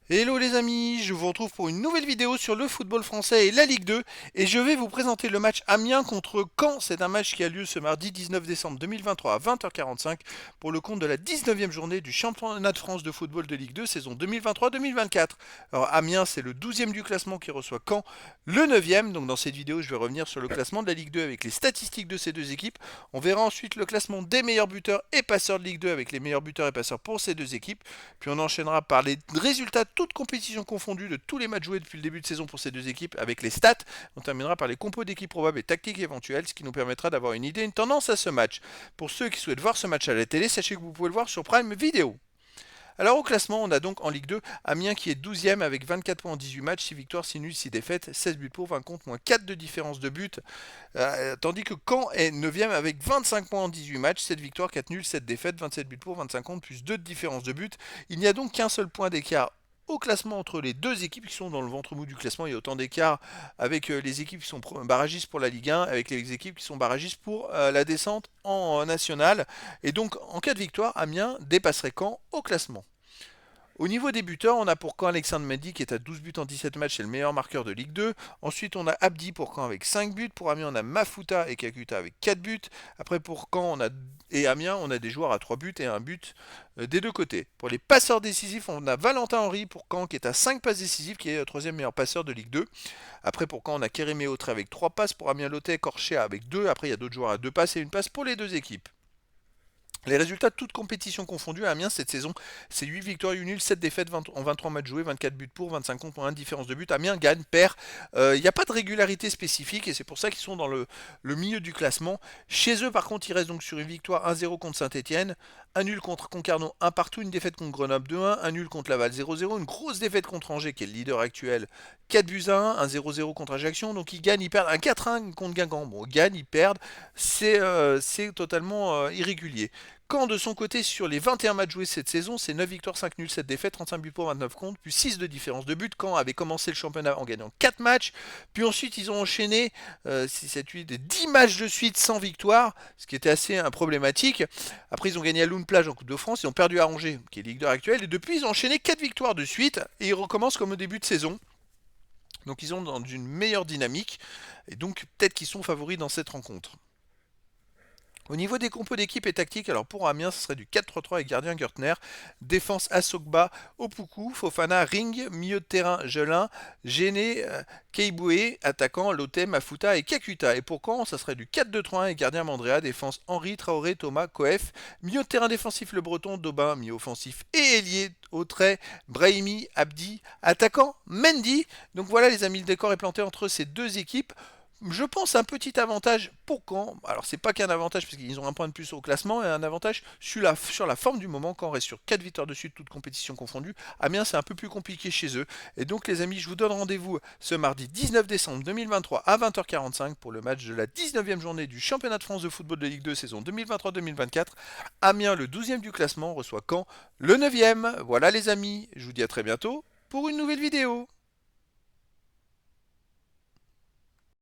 Hello les amis, je vous retrouve pour une nouvelle vidéo sur le football français et la Ligue 2 et je vais vous présenter le match Amiens contre Caen. C'est un match qui a lieu ce mardi 19 décembre 2023 à 20h45 pour le compte de la 19e journée du championnat de France de football de Ligue 2 saison 2023-2024. Alors Amiens c'est le 12e du classement qui reçoit Caen le 9e. Donc dans cette vidéo je vais revenir sur le classement de la Ligue 2 avec les statistiques de ces deux équipes. On verra ensuite le classement des meilleurs buteurs et passeurs de Ligue 2 avec les meilleurs buteurs et passeurs pour ces deux équipes. Puis on enchaînera par les résultats toutes compétitions confondues de tous les matchs joués depuis le début de saison pour ces deux équipes avec les stats. On terminera par les compos d'équipes probables et tactiques éventuelles, ce qui nous permettra d'avoir une idée, une tendance à ce match. Pour ceux qui souhaitent voir ce match à la télé, sachez que vous pouvez le voir sur Prime Video. Alors au classement, on a donc en Ligue 2 Amiens qui est 12e avec 24 points en 18 matchs, 6 victoires, 6 nuls, 6 défaites, 16 buts pour, 20 contre, moins 4 de différence de but. Tandis que Caen est 9e avec 25 points en 18 matchs, 7 victoires, 4 nuls, 7 défaites, 27 buts pour, 25 contre, plus 2 de différence de but. Il n'y a donc qu'un seul point d'écart au classement entre les deux équipes qui sont dans le ventre mou du classement. Il y a autant d'écart avec les équipes qui sont barragistes pour la Ligue 1, avec les équipes qui sont barragistes pour la descente en nationale. Et donc en cas de victoire, Amiens dépasserait Caen au classement. Au niveau des buteurs, on a pour Caen Alexandre Mendy qui est à 12 buts en 17 matchs, c'est le meilleur marqueur de Ligue 2. Ensuite, on a Abdi pour Caen avec 5 buts. Pour Amiens, on a Mafuta et Kakuta avec 4 buts. Après, pour Caen et Amiens, on a des joueurs à 3 buts et un but des deux côtés. Pour les passeurs décisifs, on a Valentin Henry pour Caen qui est à 5 passes décisives, qui est le troisième meilleur passeur de Ligue 2. Après, pour Caen, on a Kérémé Autré avec 3 passes. Pour Amiens, Lotet Corchea avec 2. Après, il y a d'autres joueurs à 2 passes et une passe pour les deux équipes. Les résultats de toutes compétitions confondues à Amiens cette saison, c'est 8 victoires et 1 nul, 7 défaites en 23 matchs joués, 24 buts pour, 25 contre, 1 différence de but. Amiens gagne, perd. Il n'y a pas de régularité spécifique et c'est pour ça qu'ils sont dans le milieu du classement. Chez eux, par contre, ils restent donc sur une victoire 1-0 contre Saint-Etienne, un nul contre Concarneau 1 partout, une défaite contre Grenoble 2-1, un nul contre Laval 0-0, une grosse défaite contre Angers qui est le leader actuel 4 buts à 1, 0-0 contre Ajaccio. Donc ils gagnent, ils perdent, un 4-1 contre Guingamp. Bon, ils gagnent, ils perdent, c'est totalement irrégulier. Caen, de son côté, sur les 21 matchs joués cette saison, c'est 9 victoires, 5 nuls, 7 défaites, 35 buts pour, 29 contre, plus 6 de différence de but. Caen avait commencé le championnat en gagnant 4 matchs, puis ensuite ils ont enchaîné 6, 7, 8, 10 matchs de suite sans victoire, ce qui était assez problématique. Après, ils ont gagné à Lune Plage en Coupe de France, ils ont perdu à Angers, qui est Ligue 2 actuelle, et depuis, ils ont enchaîné 4 victoires de suite, et ils recommencent comme au début de saison. Donc ils sont dans une meilleure dynamique, et donc peut-être qu'ils sont favoris dans cette rencontre. Au niveau des compos d'équipe et tactique, alors pour Amiens, ce serait du 4-3-3 avec gardien Gertner, défense Asogba, Opoku, Fofana, Ring, milieu de terrain Gelin, Géné, Keiboué, attaquant Lotte, Mafuta et Kakuta. Et pour Caen, ça serait du 4-2-3-1 avec gardien Mandrea, défense Henri, Traoré, Thomas, Koef, milieu de terrain défensif Le Breton, Daubin, milieu offensif et ailier Autrey, Brahimi, Abdi, attaquant Mendy. Donc voilà les amis, le décor est planté entre ces deux équipes. Je pense un petit avantage pour Caen. Alors c'est pas qu'un avantage parce qu'ils ont un point de plus au classement et un avantage sur la forme du moment. Caen reste sur 4 victoires de suite, toutes compétitions confondues. Amiens c'est un peu plus compliqué chez eux. Et donc les amis, je vous donne rendez-vous ce mardi 19 décembre 2023 à 20h45 pour le match de la 19e journée du championnat de France de football de Ligue 2 saison 2023-2024. Amiens, le 12e du classement, reçoit Caen, le 9e. Voilà les amis, je vous dis à très bientôt pour une nouvelle vidéo.